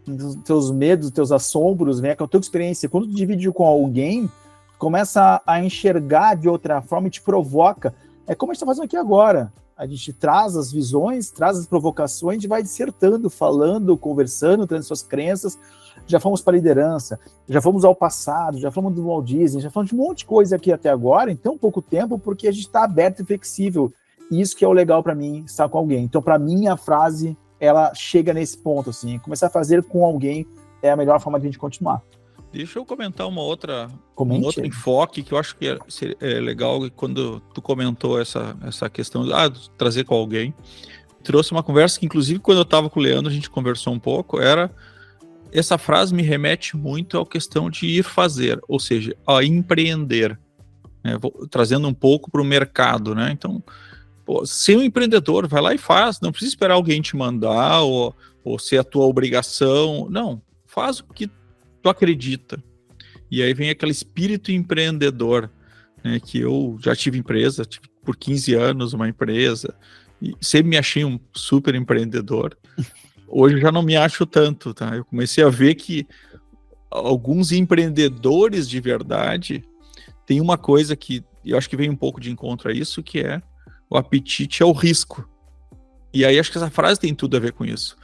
Os teus medos, os teus assombros, vem com a tua experiência. Quando tu divide com alguém, começa a enxergar de outra forma e te provoca. É como a gente está fazendo aqui agora. A gente traz as visões, traz as provocações, a gente vai dissertando, falando, conversando, trazendo suas crenças. Já fomos para a liderança, já fomos ao passado, já falamos do Walt Disney, já falamos de um monte de coisa aqui até agora, em tão pouco tempo, porque a gente está aberto e flexível. E isso que é o legal para mim, estar com alguém. Então, para mim, a frase, ela chega nesse ponto, assim, começar a fazer com alguém é a melhor forma de a gente continuar. Deixa eu comentar um outro enfoque que eu acho que é legal. Quando tu comentou essa questão de trazer com alguém, trouxe uma conversa que, inclusive, quando eu estava com o Leandro, a gente conversou um pouco, essa frase me remete muito à questão de ir fazer, ou seja, a empreender, né? Trazendo um pouco para o mercado, né? Então, ser um empreendedor, vai lá e faz, não precisa esperar alguém te mandar ou ser a tua obrigação, não, faz o que tu acredita. E aí vem aquele espírito empreendedor, né, que eu já tive empresa, tive por 15 anos uma empresa, e sempre me achei um super empreendedor. Hoje eu já não me acho tanto, tá? Eu comecei a ver que alguns empreendedores de verdade têm uma coisa que eu acho que vem um pouco de encontro a isso, que é o apetite ao risco. E aí acho que essa frase tem tudo a ver com isso.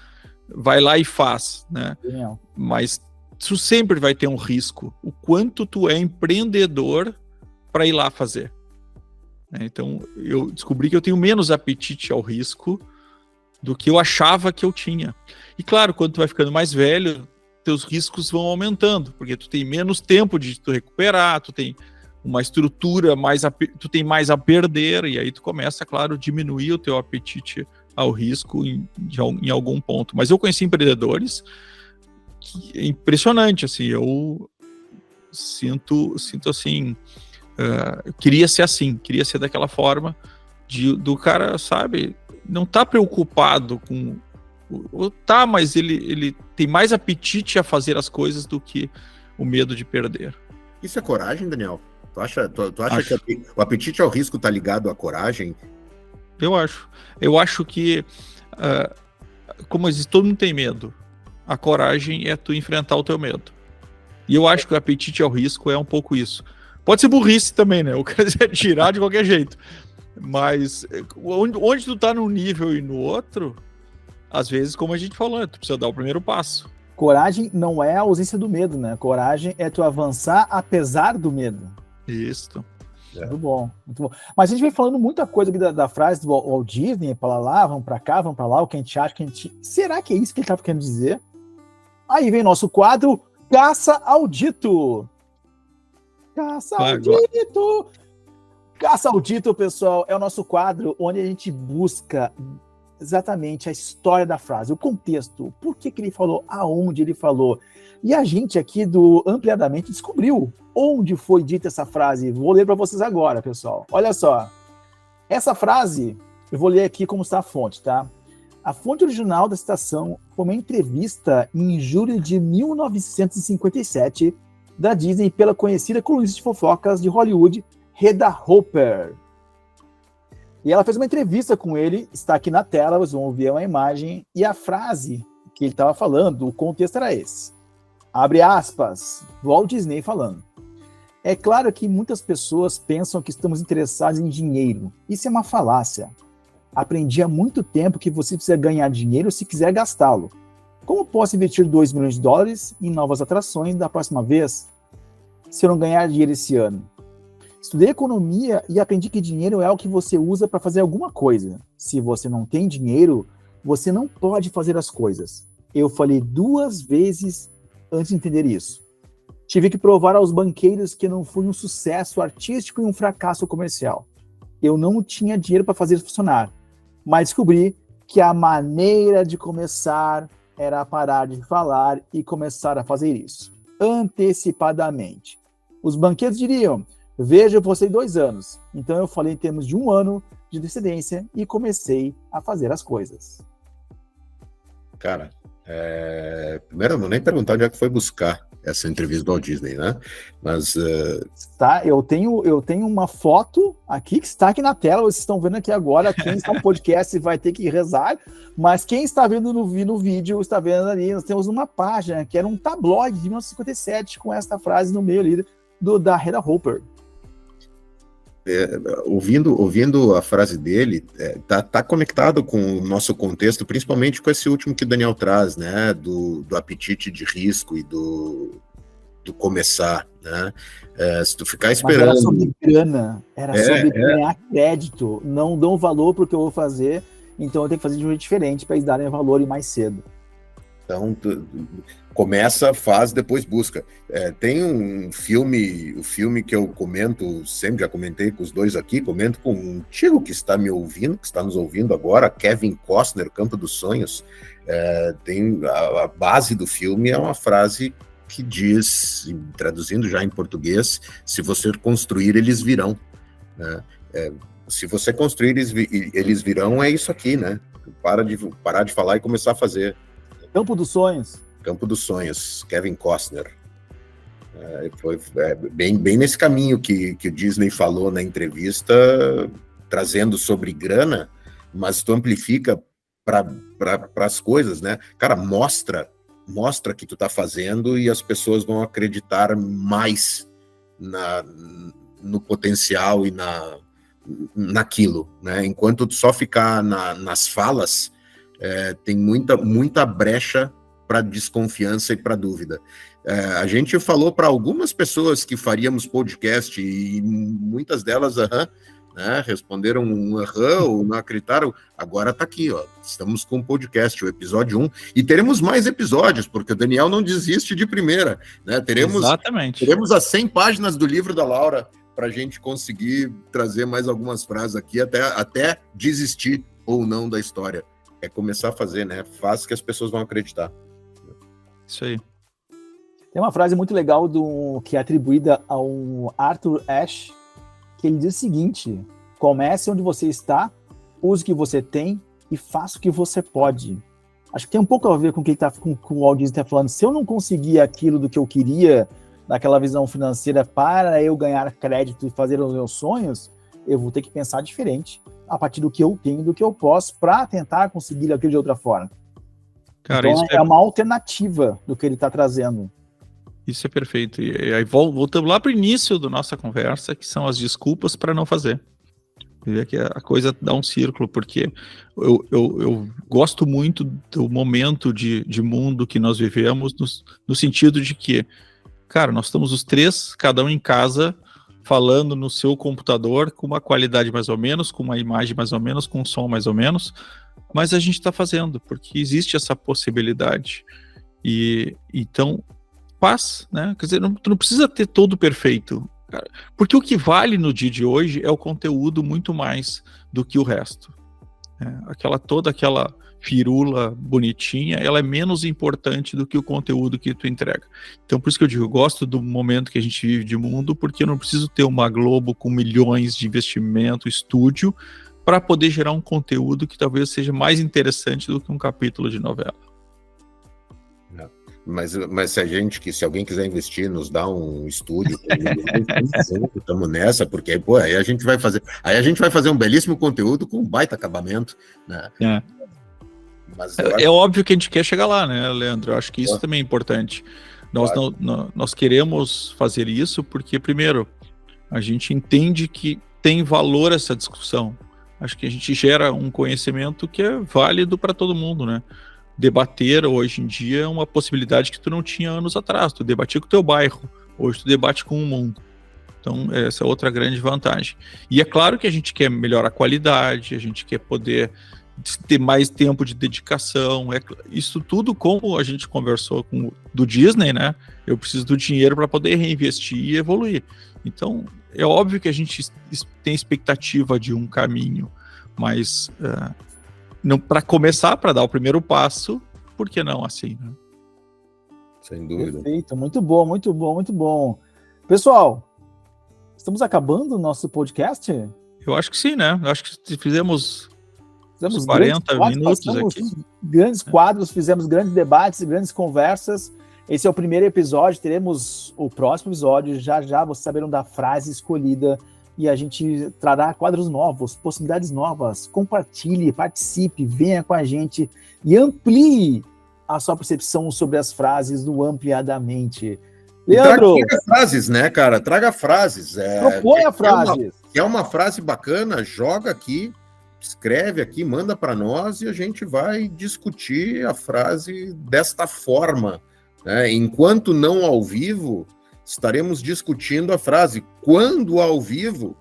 Vai lá e faz, né? Genial. Mas tu sempre vai ter um risco. O quanto tu é empreendedor para ir lá fazer. Então, eu descobri que eu tenho menos apetite ao risco do que eu achava que eu tinha. E claro, quando tu vai ficando mais velho, teus riscos vão aumentando, porque tu tem menos tempo de tu recuperar, tu tem uma estrutura, tu tem mais a perder, e aí tu começa, claro, a diminuir o teu apetite ao risco em algum ponto. Mas eu conheci empreendedores que é impressionante, assim, eu sinto assim, eu queria ser assim, queria ser daquela forma do cara, sabe, não tá preocupado com... Tá, mas ele tem mais apetite a fazer as coisas do que o medo de perder. Isso é coragem, Daniel? Tu acha que o apetite ao risco tá ligado à coragem? Eu acho. Eu acho que, como existe, todo mundo tem medo. A coragem é tu enfrentar o teu medo. E eu acho que o apetite ao risco é um pouco isso. Pode ser burrice também, né? O cara quiser tirar de qualquer jeito. Mas onde tu tá num nível e no outro, às vezes, como a gente falou, tu precisa dar o primeiro passo. Coragem não é a ausência do medo, né? Coragem é tu avançar apesar do medo. Isso. Muito bom, muito bom. Mas a gente vem falando muita coisa aqui da frase do Walt Disney, para lá, vamos para cá, vamos para lá, o que a gente acha, Será que é isso que ele estava querendo dizer? Aí vem nosso quadro Caça ao Dito. Caça ao Dito. Caça ao Dito, pessoal, é o nosso quadro onde a gente busca exatamente a história da frase, o contexto, por que ele falou, aonde ele falou. E a gente aqui do Ampliadamente descobriu onde foi dita essa frase. Vou ler para vocês agora, pessoal. Olha só. Essa frase, eu vou ler aqui como está a fonte, tá? A fonte original da citação foi uma entrevista em julho de 1957 da Disney pela conhecida colunista de fofocas de Hollywood, Hedda Hopper. E ela fez uma entrevista com ele, está aqui na tela, vocês vão ver uma imagem, e a frase que ele estava falando, o contexto era esse. Abre aspas, do Walt Disney falando. É claro que muitas pessoas pensam que estamos interessados em dinheiro. Isso é uma falácia. Aprendi há muito tempo que você precisa ganhar dinheiro se quiser gastá-lo. Como posso investir $2 milhões em novas atrações da próxima vez, se eu não ganhar dinheiro esse ano? Estudei economia e aprendi que dinheiro é algo que você usa para fazer alguma coisa. Se você não tem dinheiro, você não pode fazer as coisas. Eu falei 2 vezes antes de entender isso. Tive que provar aos banqueiros que eu não fui um sucesso artístico e um fracasso comercial. Eu não tinha dinheiro para fazer funcionar, mas descobri que a maneira de começar era parar de falar e começar a fazer isso, antecipadamente. Os banqueiros diriam, veja você em 2 anos. Então eu falei em termos de 1 ano de antecedência e comecei a fazer as coisas. Cara, primeiro eu não nem perguntar onde é que foi buscar essa entrevista do Walt Disney, né? Mas tá, eu tenho uma foto aqui que está aqui na tela, vocês estão vendo aqui agora. Quem está no podcast vai ter que rezar, mas quem está vendo no vídeo está vendo ali. Nós temos uma página que era um tabloide de 1957 com essa frase no meio ali da Hedda Hopper. Ouvindo a frase dele, tá conectado com o nosso contexto, principalmente com esse último que o Daniel traz, né, do apetite de risco e do começar, né, se tu ficar esperando... Mas era sobre grana, sobre ganhar crédito, não dão valor pro que eu vou fazer, então eu tenho que fazer de um jeito diferente para eles darem valor e mais cedo. Então, começa, faz, depois busca. Tem um filme, o filme que eu comento, sempre já comentei com os dois aqui, comento com um tio que está me ouvindo, que está nos ouvindo agora, Kevin Costner, Campo dos Sonhos. Tem a base do filme é uma frase que diz, traduzindo já em português, se você construir, eles virão. Né? Se você construir, eles virão, é isso aqui, né? Parar de falar e começar a fazer. Campo dos Sonhos. Campo dos Sonhos, Kevin Costner. Foi bem nesse caminho que o Disney falou na entrevista, trazendo sobre grana, mas tu amplifica para as coisas, né? Cara, mostra que tu tá fazendo e as pessoas vão acreditar mais no potencial e naquilo, né? Enquanto tu só ficar nas falas, tem muita brecha para desconfiança e para dúvida. A gente falou para algumas pessoas que faríamos podcast e muitas delas né, responderam um ou não acreditaram. Agora está aqui, ó, estamos com o podcast, o episódio 1, e teremos mais episódios, porque o Daniel não desiste de primeira. Né? Teremos as 100 páginas do livro da Laura para a gente conseguir trazer mais algumas frases aqui, até desistir ou não da história. É começar a fazer, né? Faz que as pessoas vão acreditar. Isso aí. Tem uma frase muito legal que é atribuída ao Arthur Ashe, que ele diz o seguinte: comece onde você está, use o que você tem e faça o que você pode. Acho que tem um pouco a ver com o que com o Walt Disney está falando. Se eu não conseguir aquilo do que eu queria, naquela visão financeira, para eu ganhar crédito e fazer os meus sonhos, eu vou ter que pensar diferente a partir do que eu tenho, do que eu posso, para tentar conseguir aquilo de outra forma. Cara, então é uma alternativa do que ele está trazendo. Isso é perfeito. E aí voltamos lá para o início da nossa conversa, que são as desculpas para não fazer. Ver que a coisa dá um círculo, porque eu gosto muito do momento de mundo que nós vivemos, no sentido de que, cara, nós estamos os três, cada um em casa, falando no seu computador, com uma qualidade mais ou menos, com uma imagem mais ou menos, com um som mais ou menos, mas a gente está fazendo, porque existe essa possibilidade. E então, faz, né? Quer dizer, tu não precisa ter todo perfeito, cara, porque o que vale no dia de hoje é o conteúdo muito mais do que o resto. Toda aquela firula bonitinha, ela é menos importante do que o conteúdo que tu entrega. Então, por isso que eu digo, eu gosto do momento que a gente vive de mundo, porque eu não preciso ter uma Globo com milhões de investimento, estúdio, para poder gerar um conteúdo que talvez seja mais interessante do que um capítulo de novela. Mas se alguém quiser investir, nos dá um estúdio, estamos nessa, porque pô, aí a gente vai fazer um belíssimo conteúdo com um baita acabamento, né? Mas é óbvio que a gente quer chegar lá, né, Leandro? Eu acho que isso também é importante. Nós queremos fazer isso porque, primeiro, a gente entende que tem valor essa discussão. Acho que a gente gera um conhecimento que é válido para todo mundo, né? Debater hoje em dia é uma possibilidade que tu não tinha anos atrás. Tu debatia com o teu bairro, hoje tu debate com o mundo. Então essa é outra grande vantagem. E é claro que a gente quer melhorar a qualidade, a gente quer poder ter mais tempo de dedicação. Isso tudo, como a gente conversou do Disney, né? Eu preciso do dinheiro para poder reinvestir e evoluir. Então é óbvio que a gente tem expectativa de um caminho, mas para começar, para dar o primeiro passo, por que não assim, né? Sem dúvida. Perfeito, muito bom, muito bom, muito bom. Pessoal, estamos acabando o nosso podcast? Eu acho que sim, né? Eu acho que fizemos 40 minutos aqui. Grandes quadros, fizemos grandes debates, grandes conversas. Esse é o primeiro episódio, teremos o próximo episódio, já vocês saberão da frase escolhida e a gente trará quadros novos, possibilidades novas. Compartilhe, participe, venha com a gente e amplie a sua percepção sobre as frases do Ampliadamente. Leandro! Traga frases, né, cara? Traga frases. Proponha frases. É uma frase bacana, joga aqui, escreve aqui, manda para nós e a gente vai discutir a frase desta forma, né? Enquanto não ao vivo, estaremos discutindo a frase. Quando ao vivo,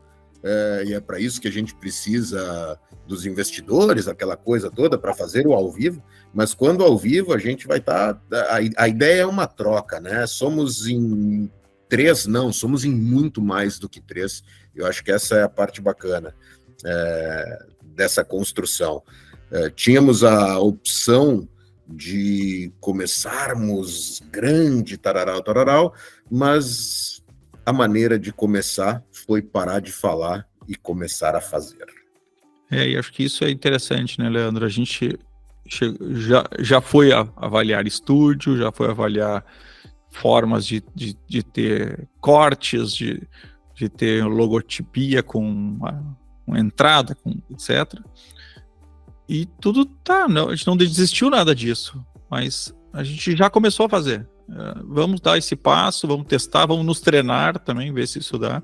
e é para isso que a gente precisa dos investidores, aquela coisa toda, para fazer o ao vivo, mas quando ao vivo a gente vai estar... A ideia é uma troca, né? Somos em 3, não, somos em muito mais do que 3. Eu acho que essa é a parte bacana dessa construção. Tínhamos a opção de começarmos grande, tararau, mas a maneira de começar foi parar de falar e começar a fazer. E acho que isso é interessante, né, Leandro? A gente já foi avaliar estúdio, já foi avaliar formas de ter cortes, de ter logotipia com uma entrada, etc. E tudo tá, não, a gente não desistiu nada disso, mas a gente já começou a fazer. Vamos dar esse passo, vamos testar, vamos nos treinar também, ver se isso dá.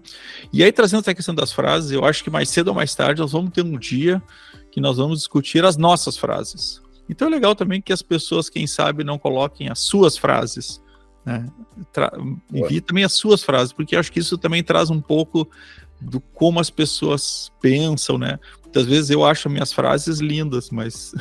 E aí, trazendo essa questão das frases, eu acho que mais cedo ou mais tarde nós vamos ter um dia que nós vamos discutir as nossas frases. Então é legal também que as pessoas, quem sabe, não coloquem as suas frases, né? Envie também as suas frases, porque eu acho que isso também traz um pouco do como as pessoas pensam, né? Muitas vezes eu acho minhas frases lindas, mas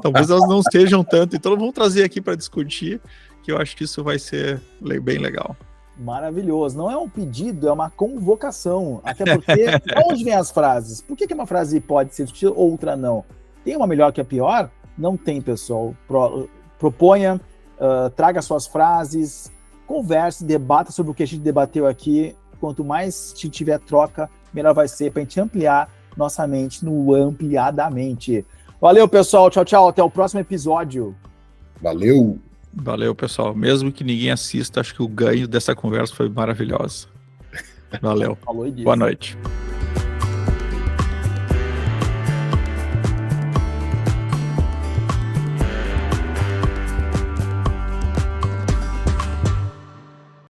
talvez elas não sejam tanto. Então vamos trazer aqui para discutir, que eu acho que isso vai ser bem legal. Maravilhoso. Não é um pedido, é uma convocação. Até porque, onde vem as frases? Por que uma frase pode ser discutida, outra não? Tem uma melhor que a pior? Não tem, pessoal. Proponha, traga suas frases, converse, debata sobre o que a gente debateu aqui. Quanto mais tiver troca, melhor vai ser para a gente ampliar nossa mente no Ampliadamente. Valeu, pessoal. Tchau, tchau. Até o próximo episódio. Valeu, pessoal. Mesmo que ninguém assista, acho que o ganho dessa conversa foi maravilhoso. Valeu. Falou e disse. Boa noite.